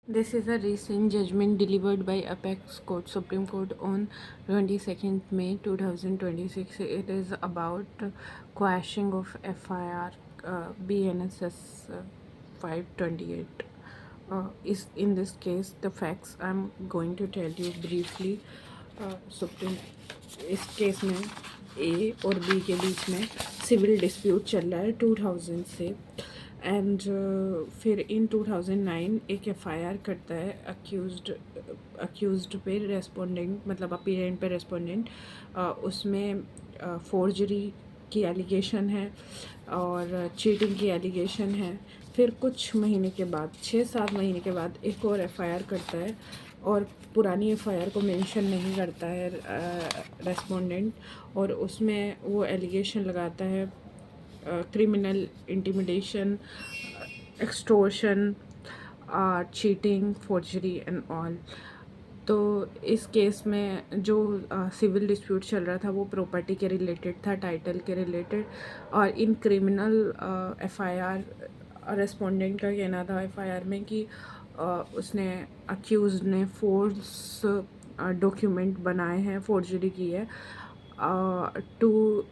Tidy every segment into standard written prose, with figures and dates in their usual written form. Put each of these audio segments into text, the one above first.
This is a recent judgment delivered by Apex Court, Supreme Court on 22nd May 2026. It is about quashing of FIR BNSS 528. Is in this case the facts I'm going to tell you briefly. Supreme इस case में ए और B के बीच में civil dispute चल रहा है 2000 से and फिर इन 2009 एक एफआईआर करता है अक्यूज्ड पे रेस्पोंडेंट, मतलब अपीरेंट पे रेस्पोंडेंट, उसमें फोर्जरी की एलिगेशन है और चीटिंग की एलिगेशन है। फिर कुछ महीने के बाद, 6-7 महीने के बाद एक और एफआईआर करता है और पुरानी एफआईआर को मेंशन नहीं करता है रेस्पोंडेंट, और उसमें वो एलिगेशन लगाता है criminal intimidation, extortion, cheating, forgery and all. तो इस केस में जो सिविल डिस्प्यूट चल रहा था वो प्रॉपर्टी के रिलेटेड था, टाइटल के रिलेटेड। और इन क्रिमिनल एफआईआर रेस्पोंडेंट का कहना था एफआईआर में कि उसने अक्यूज ने फोर्स डॉक्यूमेंट बनाए हैं, फोर्जरी की है to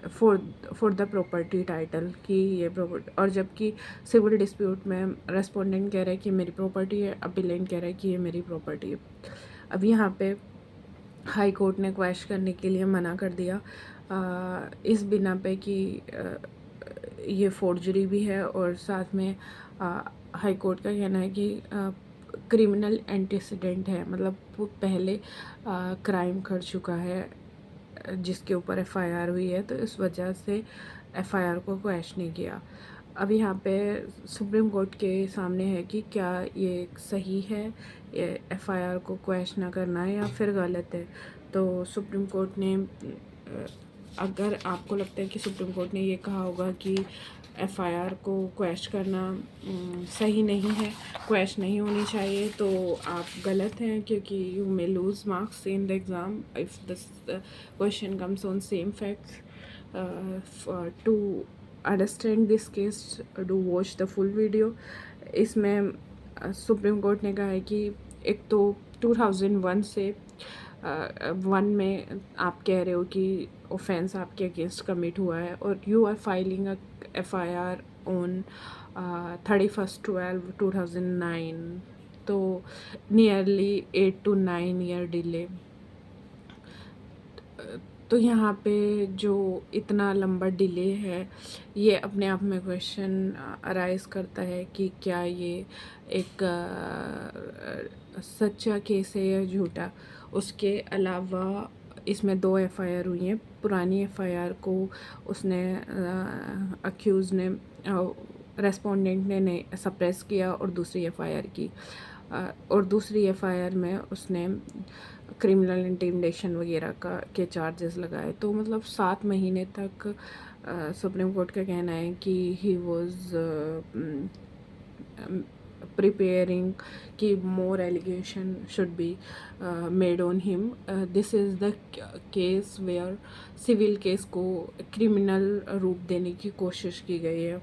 for the property title की ये प्रॉपर्टी। और जबकि सिविल डिस्प्यूट में रेस्पोंडेंट कह रहा है कि मेरी प्रॉपर्टी है, अपीलेंट कह रहा है कि ये मेरी प्रॉपर्टी है। अब यहाँ पे हाई कोर्ट ने क्वैश करने के लिए मना कर दिया इस बिना पे कि ये फोर्जरी भी है, और साथ में हाई कोर्ट का कहना है कि क्रिमिनल एंटीसीडेंट है, मतलब वो पहले क्राइम कर चुका है जिसके ऊपर एफआईआर हुई है, तो इस वजह से एफआईआर को क्वैश नहीं किया। अब यहाँ पे सुप्रीम कोर्ट के सामने है कि क्या ये सही है, ये एफआईआर को क्वैश ना करना है, या फिर गलत है। तो सुप्रीम कोर्ट ने अगर आपको लगता है कि सुप्रीम कोर्ट ने ये कहा होगा कि एफआईआर को क्वैश करना सही नहीं है, क्वैश नहीं होनी चाहिए, तो आप गलत हैं, क्योंकि you may lose marks in the exam if the question comes on same facts. To understand this case do watch the full video. इसमें सुप्रीम कोर्ट ने कहा है कि एक तो 2001 से 1 में आप कह रहे हो कि ऑफेंस आपके अगेंस्ट कमिट हुआ है, और you are filing a FIR on 31/12/2009, तो नियरली 8 to 9 ईयर डिले। तो यहाँ पे जो इतना लंबा डिले है, ये अपने आप में क्वेश्चन अराइज करता है कि क्या ये एक सच्चा केस है या झूठा। उसके अलावा इसमें 2 एफआईआर हुई हैं। पुरानी एफआईआर को उसने अक्यूज़ ने रेस्पोंडेंट ने सप्रेस किया, और दूसरी एफआईआर की और दूसरी एफआईआर में उसने क्रिमिनल इंटिमिडेशन वगैरह के चार्जेस लगाए। तो मतलब 7 महीने तक सुप्रीम कोर्ट का कहना है कि ही वाज preparing कि more allegation should be made on him. This is the case where civil case को क्रिमिनल रूप देने की कोशिश की गई है।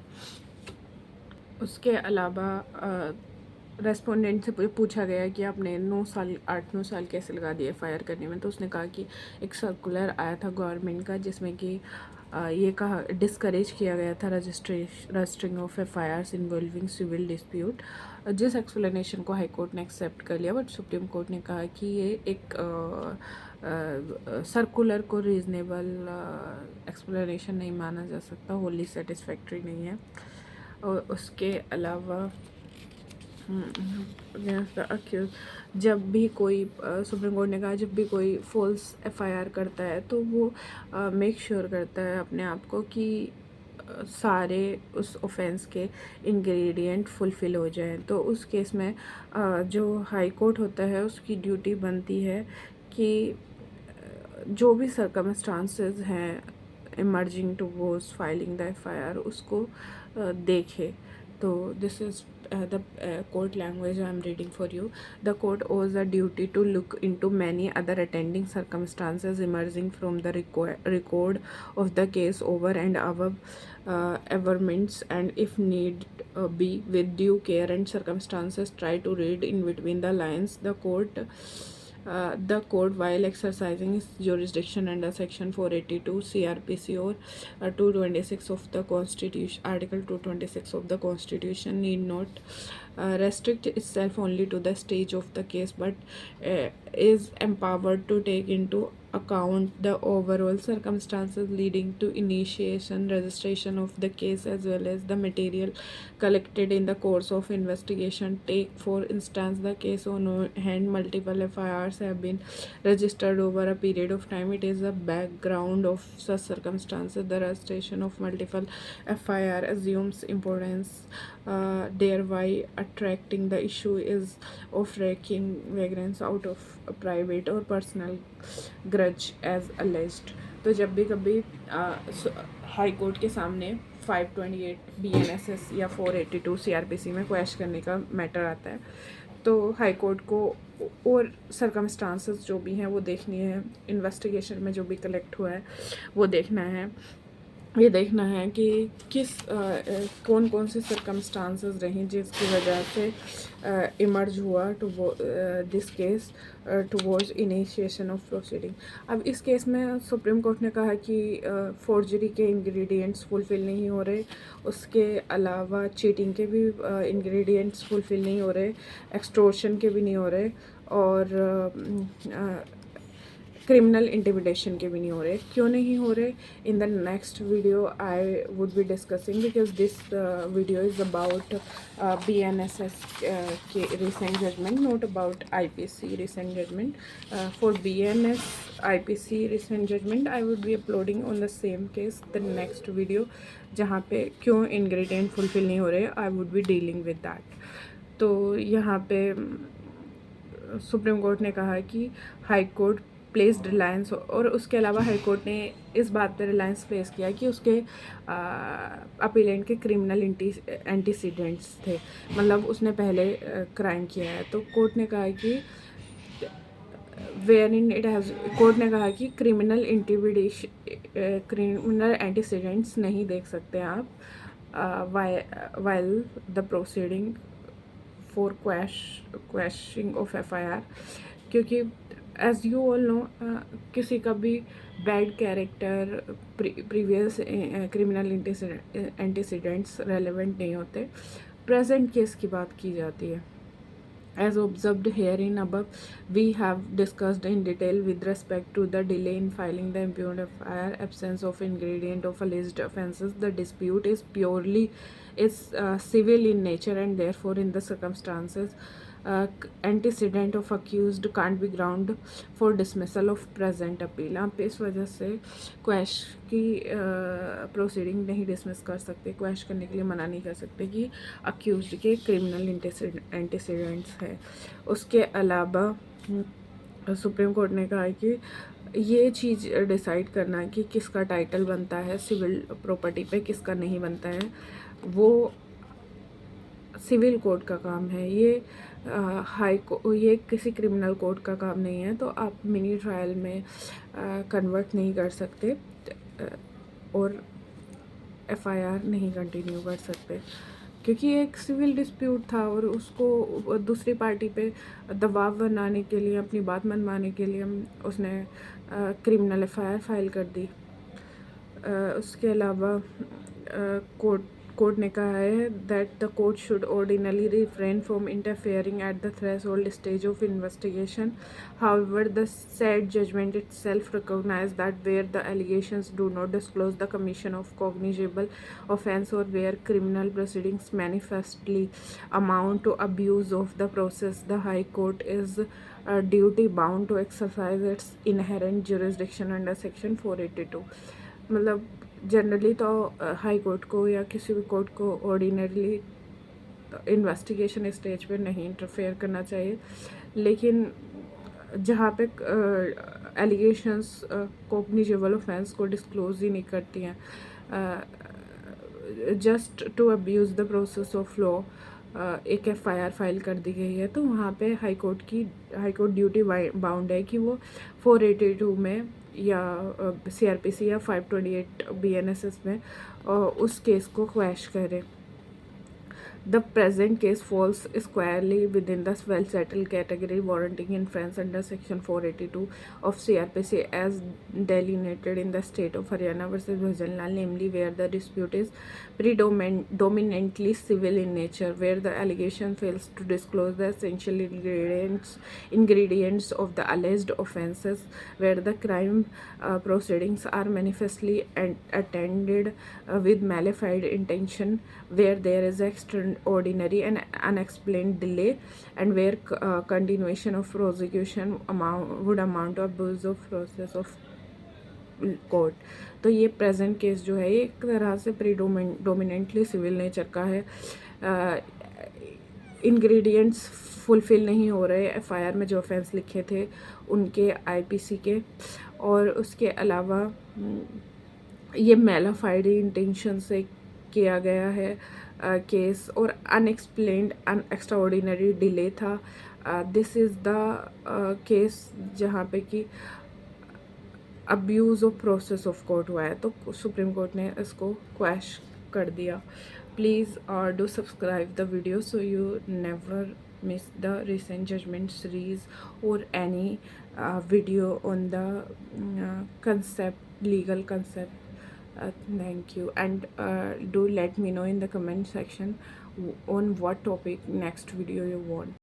उसके अलावा रेस्पोंडेंट से पूछा गया कि आपने 8-9 साल कैसे लगा दिए एफआईआर करने में, तो उसने कहा कि एक सर्कुलर आया था गवर्नमेंट का जिसमें कि ये कहा डिस्करेज किया गया था registering of FIRs involving civil dispute, जिस एक्सप्लेनेशन को हाई कोर्ट ने एक्सेप्ट कर लिया, बट सुप्रीम कोर्ट ने कहा कि ये एक सर्कुलर को रीज़नेबल एक्सप्लेनेशन नहीं माना जा सकता, होली सेटिस्फैक्ट्री नहीं है। और उसके अलावा जब भी कोई सुप्रीम कोर्ट ने कहा जब भी कोई फॉल्स एफआईआर करता है तो वो मेक श्योर करता है अपने आप को कि सारे उस ऑफेंस के इंग्रेडिएंट फुलफ़िल हो जाएं। तो उस केस में जो हाई कोर्ट होता है उसकी ड्यूटी बनती है कि जो भी सर्कमस्टांसेस हैं इमर्जिंग टू वो फाइलिंग द एफआईआर उसको देखे। तो this is the court language I am reading for you. The court owes a duty to look into many other attending circumstances emerging from the record of the case over and above averments, and if need be, with due care and circumstances, try to read in between the lines. The court, while exercising its jurisdiction under Section 482 CRPC or 226 of the Constitution, Article 226 of the Constitution, need not restrict itself only to the stage of the case, but is empowered to take into account the overall circumstances leading to initiation, registration of the case, as well as the material collected in the course of investigation. Take, for instance, the case on hand, multiple FIRs have been registered over a period of time. It is the background of such circumstances. The registration of multiple FIR assumes importance, thereby attracting the issue is of wreaking vagrants out of a private or personal grudge as alleged. तो जब भी कभी high court के सामने 528 BNSS या 482 CRPC में क्वेश करने का मैटर आता है, तो हाई कोर्ट को और सर्कमस्टांसेस जो भी हैं वो देखनी है, इन्वेस्टिगेशन में जो भी कलेक्ट हुआ है वो देखना है, ये देखना है कि कौन कौन से सर्कमस्टांसेस रहीं जिसकी वजह से इमर्ज हुआ to this case towards initiation of proceeding. अब इस केस में सुप्रीम कोर्ट ने कहा कि फोर्जरी के इंग्रेडिएंट्स फुलफ़िल नहीं हो रहे, उसके अलावा चीटिंग के भी इंग्रेडिएंट्स फुलफ़िल नहीं हो रहे, एक्सटोर्शन के भी नहीं हो रहे, और क्रिमिनल इंटिमिडेशन के भी नहीं हो रहे. क्यों नहीं हो रहे? In the next video I would be discussing, because this video is about BNSS के recent judgement, not about IPC recent judgement. For BNS IPC recent judgement I would be uploading on the same case the next video, जहाँ पे क्यों ingredient fulfil नहीं हो रहे, I would be dealing with that. तो यहाँ पे supreme court ने कहा कि हाई कोर्ट प्लेस्ड रिलायंस, और उसके अलावा हाई कोर्ट ने इस बात पर रिलायंस प्लेस किया कि उसके अपीलेंट के क्रिमिनल एंटीसीडेंट्स थे, मतलब उसने पहले क्राइम किया है. तो कोर्ट ने कहा कि wherein it has, court ने कहा कि क्रिमिनल एंटीसीडेंट्स नहीं देख सकते आप while the proceeding for quashing of FIR, क्योंकि एज यू ऑल नो किसी का भी bad character, previous criminal antecedents relevant नहीं होते, प्रेजेंट केस की बात की जाती है. As observed herein above, we have discussed in detail with respect to the delay in filing the impugned FIR, absence of ingredient of alleged offences. The dispute is purely civil in nature, and therefore in the circumstances antecedent of accused can't be ground for dismissal of present appeal. आप इस वजह से quash की proceeding नहीं dismiss कर सकते, quash करने के लिए मना नहीं कर सकते कि अक्यूज्ड के क्रिमिनल एंटीसीडेंट्स है. उसके अलावा सुप्रीम कोर्ट ने कहा कि ये चीज़ डिसाइड करना कि किसका टाइटल बनता है सिविल प्रॉपर्टी पे, किसका नहीं बनता है, वो सिविल कोर्ट का काम है. ये ये किसी क्रिमिनल कोर्ट का काम नहीं है. तो आप मिनी ट्रायल में कन्वर्ट नहीं कर सकते और FIR नहीं कंटिन्यू कर सकते, क्योंकि एक सिविल डिस्प्यूट था और उसको दूसरी पार्टी पे दबाव बनाने के लिए, अपनी बात मनवाने के लिए उसने क्रिमिनल FIR फाइल कर दी. उसके अलावा कोर्ट ने कहा है that the court should ordinarily refrain from interfering at the threshold stage of investigation. However the said judgment itself recognize that where the allegations do not disclose the commission of cognizable offense, or where criminal proceedings manifestly amount to abuse of the process, the High Court is duty bound to exercise its inherent jurisdiction under Section 482. मतलब generally तो high court को या किसी भी court को ordinarily investigation stage पे नहीं interfere करना चाहिए, लेकिन जहाँ पे एलिगेशंस कॉग्निजेबल ऑफेंस को डिस्क्लोज ही नहीं करती हैं, just to abuse the process of law, एक एफआईआर फाइल कर दी गई है। तो वहाँ पे हाई कोर्ट ड्यूटी बाउंड है कि वो 482 में या सीआरपीसी या 528 बीएनएसएस में उस केस को क्वैश करे। The present case falls squarely within the well-settled category warranting inference under Section 482 of CRPC as delineated in the state of Haryana versus Bhajanlal, namely where the dispute is predominantly civil in nature, where the allegation fails to disclose the essential ingredients of the alleged offences, where the crime proceedings are manifestly attended with malified intention, where there is extraordinary and unexplained delay, and where continuation of prosecution would amount to abuse of process of court. तो ये present case जो है ये एक तरह से predominantly civil nature का है। इंग्रेडिएंट्स फुलफ़िल नहीं हो रहे एफआईआर में जो ऑफेंस लिखे थे उनके आईपीसी के, और उसके अलावा ये मेलाफाइड इंटेंशन से किया गया है केस, और अनएक्सप्लेन्ड एक्स्ट्राऑर्डिनरी डिले था। दिस इज़ द केस जहाँ पे कि abuse of process of court हुआ है, तो सुप्रीम कोर्ट ने इसको क्वैश कर दिया। Please do subscribe the video so you never miss the recent judgment series or any video on the legal concept. Thank you, and do let me know in the comment section on what topic next video you want.